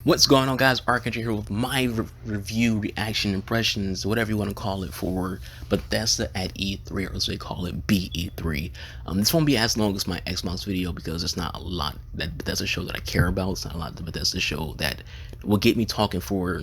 What's going on, guys? Archangel here with my review, reaction, impressions, whatever you want to call it, for Bethesda at E3, or as they call it, BE3. This won't be as long as my Xbox video because it's not a lot that Bethesda show that I care about. It's not a lot of the Bethesda show that will get me talking for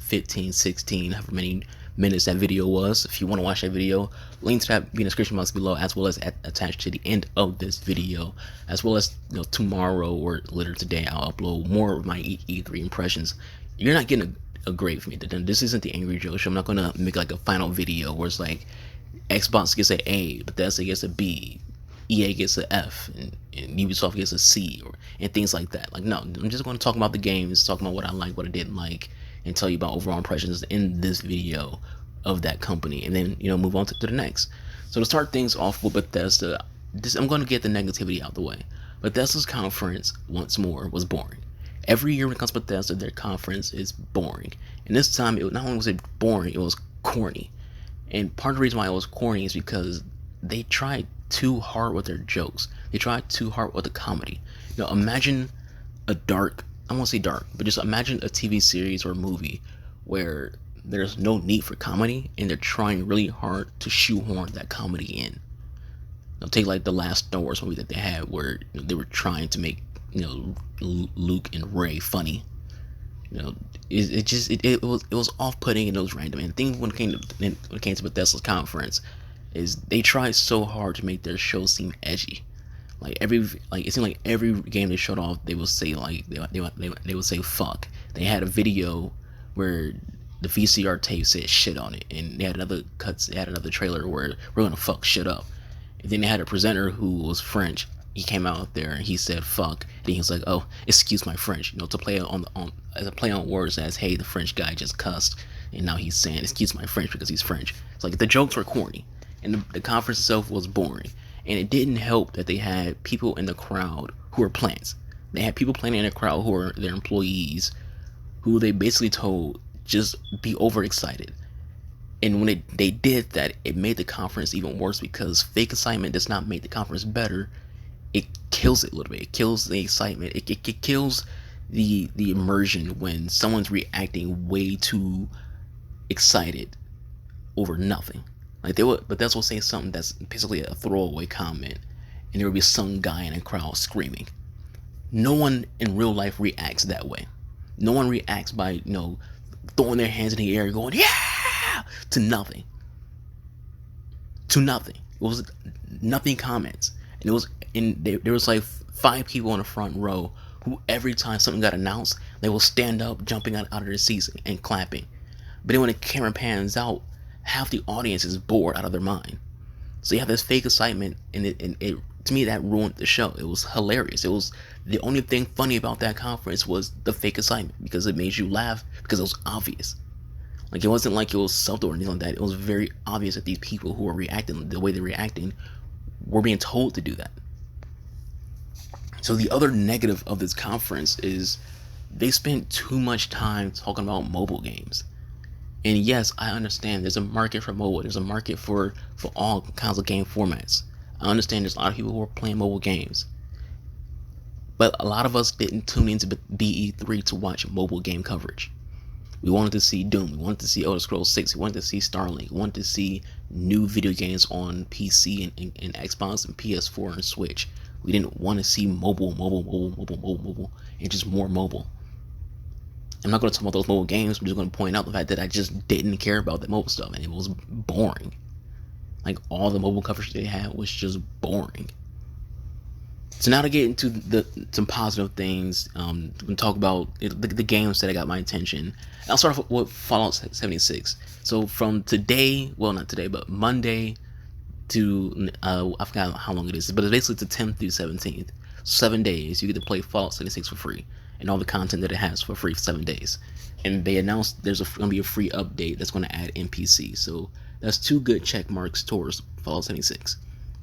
15, 16, however many minutes that video was. If you want to watch that video, link to that be in the description box below, as well as attached to the end of this video, as well as tomorrow or later today I'll upload more of my E3 impressions. You're not getting a grade from me. This isn't the Angry Joe show. I'm not gonna make like a final video where it's like Xbox gets an A, Bethesda gets a B, EA gets an F, and Ubisoft gets a C, and things like that. Like, no, I'm just going to talk about the games, talk about what I like, what I didn't like, and tell you about overall impressions in this video of that company, and then move on to the next. So to start things off with Bethesda, I'm going to get the negativity out the way. Bethesda's conference, once more, was boring. Every year when it comes to Bethesda, their conference is boring, and this time it not only was it boring, it was corny. And part of the reason why it was corny is because they tried too hard with their jokes. They tried too hard with the comedy. Imagine a dark, I won't say dark, but just imagine a TV series or movie where there's no need for comedy and they're trying really hard to shoehorn that comedy in. Take like the last Star Wars movie that they had where they were trying to make Luke and Rey funny. It was off-putting and it was random. And the thing when it came to Bethesda's conference is they tried so hard to make their show seem edgy. It seemed like every game they showed off, they would say they would say fuck. They had a video where the VCR tape said shit on it, and they had another trailer where we're gonna fuck shit up. And then they had a presenter who was French. He came out there and he said fuck. And he was like, "Oh, excuse my French," to play as a play on words as, hey, the French guy just cussed, and now he's saying excuse my French because he's French. It's like the jokes were corny, and the conference itself was boring. And it didn't help that they had people in the crowd who were plants. They had people playing in the crowd who were their employees, who they basically told just be overexcited. And when they did that, it made the conference even worse, because fake excitement does not make the conference better. It kills it a little bit. It kills the excitement. It kills the immersion when someone's reacting way too excited over nothing. But that's what say something that's basically a throwaway comment, and there will be some guy in a crowd screaming. No one in real life reacts that way. No one reacts by throwing their hands in the air, going yeah, to nothing. To nothing. It was nothing comments, and there was like 5 people in the front row who every time something got announced, they will stand up, jumping out of their seats and clapping. But then when the camera pans out, half the audience is bored out of their mind. So you have this fake excitement, and it to me that ruined the show. It was hilarious. It was the only thing funny about that conference was the fake excitement, because it made you laugh because it was obvious. Like, it wasn't like it was subtle or anything like that. It was very obvious that these people who were reacting the way they're reacting were being told to do that. So the other negative of this conference is they spent too much time talking about mobile games. And yes, I understand there's a market for mobile. There's a market for all kinds of game formats. I understand there's a lot of people who are playing mobile games. But a lot of us didn't tune into BE3 to watch mobile game coverage. We wanted to see Doom. We wanted to see Elder Scrolls 6. We wanted to see Starlink. We wanted to see new video games on PC and Xbox and PS4 and Switch. We didn't want to see mobile, and just more mobile. I'm not going to talk about those mobile games. I'm just going to point out the fact that I just didn't care about that mobile stuff, and it was boring. Like, all the mobile coverage they had was just boring. So now to get into some positive things, we can talk about the games that got my attention. I'll start off with Fallout 76. So from today, well, not today, but Monday to I forgot how long it is, but it's basically the 10th through 17th. 7 days you get to play Fallout 76 for free, and all the content that it has for free for 7 days. And they announced there's going to be a free update that's going to add NPC. So that's 2 good check marks towards Fallout 76.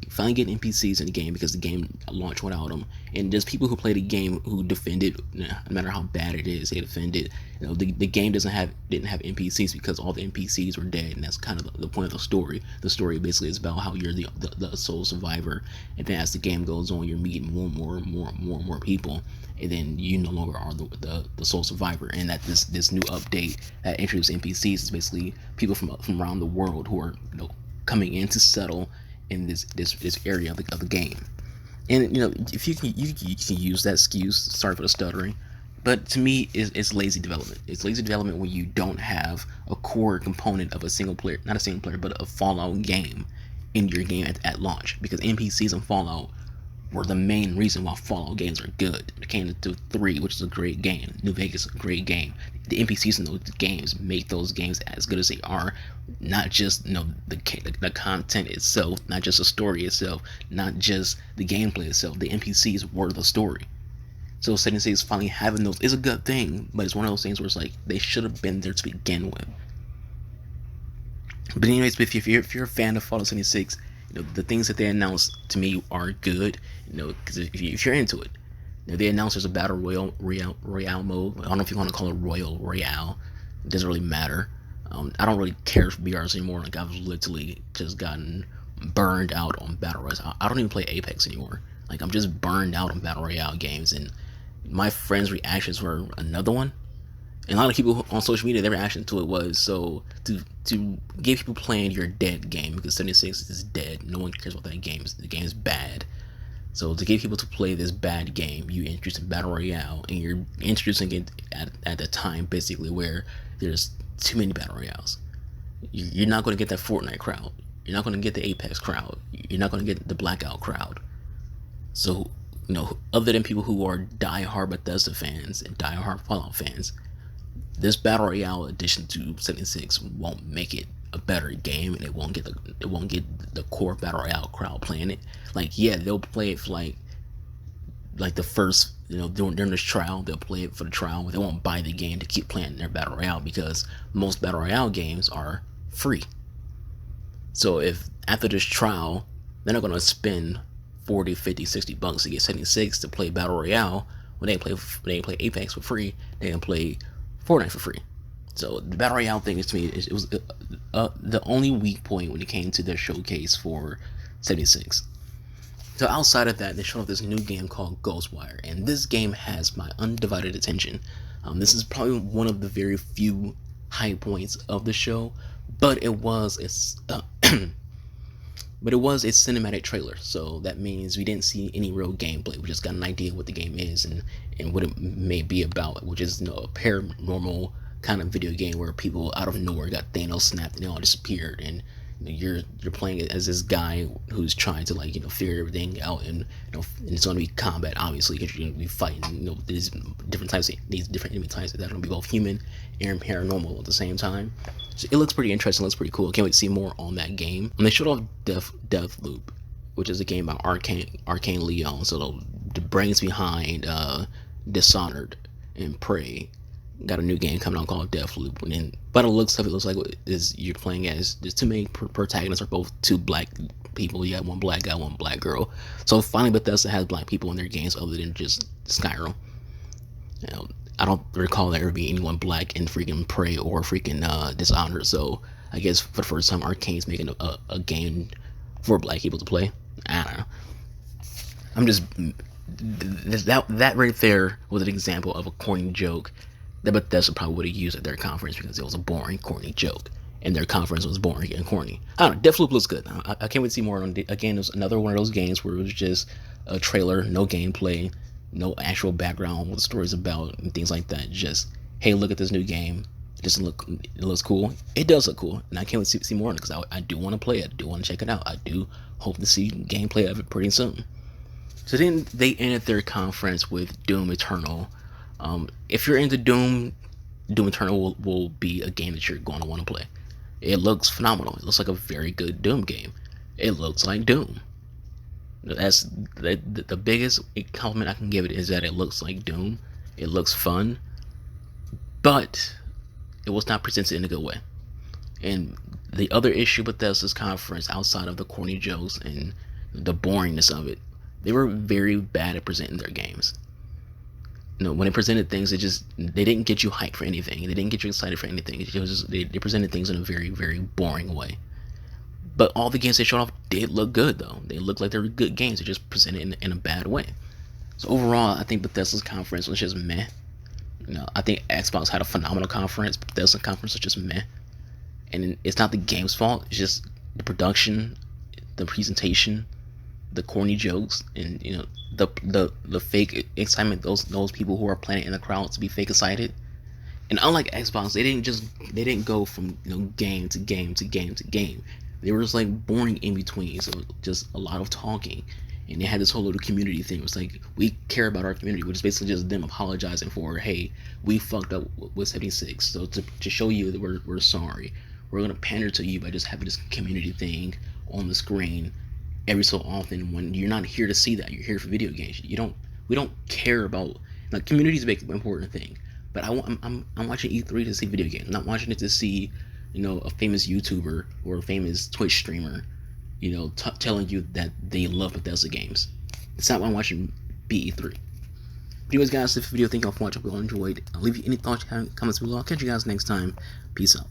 finally get NPCs in the game because the game launched without them. And there's people who play the game who defend it, no matter how bad it is, they defend it. The game didn't have NPCs because all the NPCs were dead, and that's kind of the point of the story. The story basically is about how you're the sole survivor, and then as the game goes on, you're meeting more people, and then you no longer are the sole survivor. And that this new update that introduced NPCs is basically people from around the world who are coming in to settle in this area of the game. And if you can use that excuse, sorry for the stuttering, but to me it's lazy development. It's lazy development when you don't have a core component of a single player, not a single player, but a Fallout game in your game at launch, because NPCs in Fallout were the main reason why Fallout games are good. It came to 3, which is a great game. New Vegas, a great game. The NPCs in those games make those games as good as they are. Not just the content itself, not just the story itself, not just the gameplay itself. The NPCs were the story. So 76 finally having those is a good thing, but it's one of those things where it's like they should have been there to begin with. But anyways, if you're a fan of Fallout 76, the things that they announced to me are good. Because if you're into it, they announced there's a battle royale mode. I don't know if you want to call it royale. It doesn't really matter. I don't really care for BRs anymore. Like, I've literally just gotten burned out on battle royales. I don't even play Apex anymore. Like, I'm just burned out on battle royale games, and my friends' reactions were another one. And a lot of people on social media, their reaction to it was, so to get people playing your dead game, because 76 is dead. No one cares about that game. The game is bad. So to get people to play this bad game, you introduce a battle royale, and you're introducing it at the time basically where there's too many battle royales. You're not going to get that Fortnite crowd. You're not going to get the Apex crowd. You're not going to get the Blackout crowd. So other than people who are die-hard Bethesda fans and die-hard Fallout fans, this battle royale addition to 76 won't make it a better game, and it won't get the core battle royale crowd playing it. Like, yeah, they'll play it for like the first, during this trial, they'll play it for the trial, but they won't buy the game to keep playing their battle royale, because most battle royale games are free. So if after this trial they're not going to spend 40, 50, 60 bucks to get 76 to play battle royale, when they play Apex for free, they can play Fortnite for free. So the battle royale thing is, to me, it was the only weak point when it came to their showcase for 76. So outside of that, they showed off this new game called Ghostwire, and this game has my undivided attention. This is probably one of the very few high points of the show, but it was a cinematic trailer, so that means we didn't see any real gameplay. We just got an idea of what the game is and what it may be about, which is a paranormal kind of video game where people out of nowhere got Thanos snapped and they all disappeared, and you're playing it as this guy who's trying to figure everything out, and it's going to be combat, obviously, because you're going to be fighting these different enemy types that are going to be both human and paranormal at the same time. So it looks pretty interesting, looks pretty cool. I can't wait to see more on that game. And they showed off Deathloop, which is a game by Arcane Leon, so the brains behind Dishonored and Prey got a new game coming out called Deathloop. And by the looks of it, looks like you're playing as there's two main protagonists are both two black people. You got one black guy, one black girl. So finally Bethesda has black people in their games other than just Skyrim. I don't recall there ever being anyone black in freaking Prey or freaking Dishonored. So I guess for the first time, Arcane's making a game for black people to play. I don't know. I'm just that right there was an example of a corny joke that Bethesda probably would have used at their conference, because it was a boring, corny joke, and their conference was boring and corny. I don't know. Deathloop looks good. I can't wait to see more on it. Again, it was another one of those games where it was just a trailer, no gameplay, no actual background, what the story's about, and things like that. Just, hey, look at this new game. It looks cool. It does look cool, and I can't wait to see more on it, because I do want to play it. I do want to check it out. I do hope to see gameplay of it pretty soon. So then they ended their conference with Doom Eternal. If you're into Doom Eternal will be a game that you're going to want to play. It looks phenomenal. It looks like a very good Doom game. It looks like Doom. That's the biggest compliment I can give it, is that it looks like Doom. It looks fun, but it was not presented in a good way. And the other issue with this conference, outside of the corny jokes and the boringness of it. They were very bad at presenting their games. When they presented things, they didn't get you hyped for anything. They didn't get you excited for anything. It was just, they presented things in a very, very boring way. But all the games they showed off did look good, though. They looked like they were good games. They just presented in a bad way. So overall, I think Bethesda's conference was just meh. I think Xbox had a phenomenal conference. But Bethesda's conference was just meh. And it's not the game's fault. It's just the production, the presentation, the corny jokes, and the fake excitement. Those people who are playing in the crowd to be fake excited. And unlike Xbox, they didn't go from game to game to game to game. They were just like boring in between. So just a lot of talking. And they had this whole little community thing. It was like, we care about our community, which is basically just them apologizing for, hey, we fucked up with 76. So to show you that we're sorry, we're gonna pander to you by just having this community thing on the screen every so often, when you're not here to see that. You're here for video games. We don't care about, like, community is a big important thing. But I'm watching E3 to see video games. I'm not watching it to see, a famous YouTuber or a famous Twitch streamer, telling you that they love Bethesda games. It's not why I'm watching BE3. Anyways, guys, this video, thank y'all for watching. Hope you all enjoyed. I'll leave you any thoughts, comments below. I'll catch you guys next time. Peace out.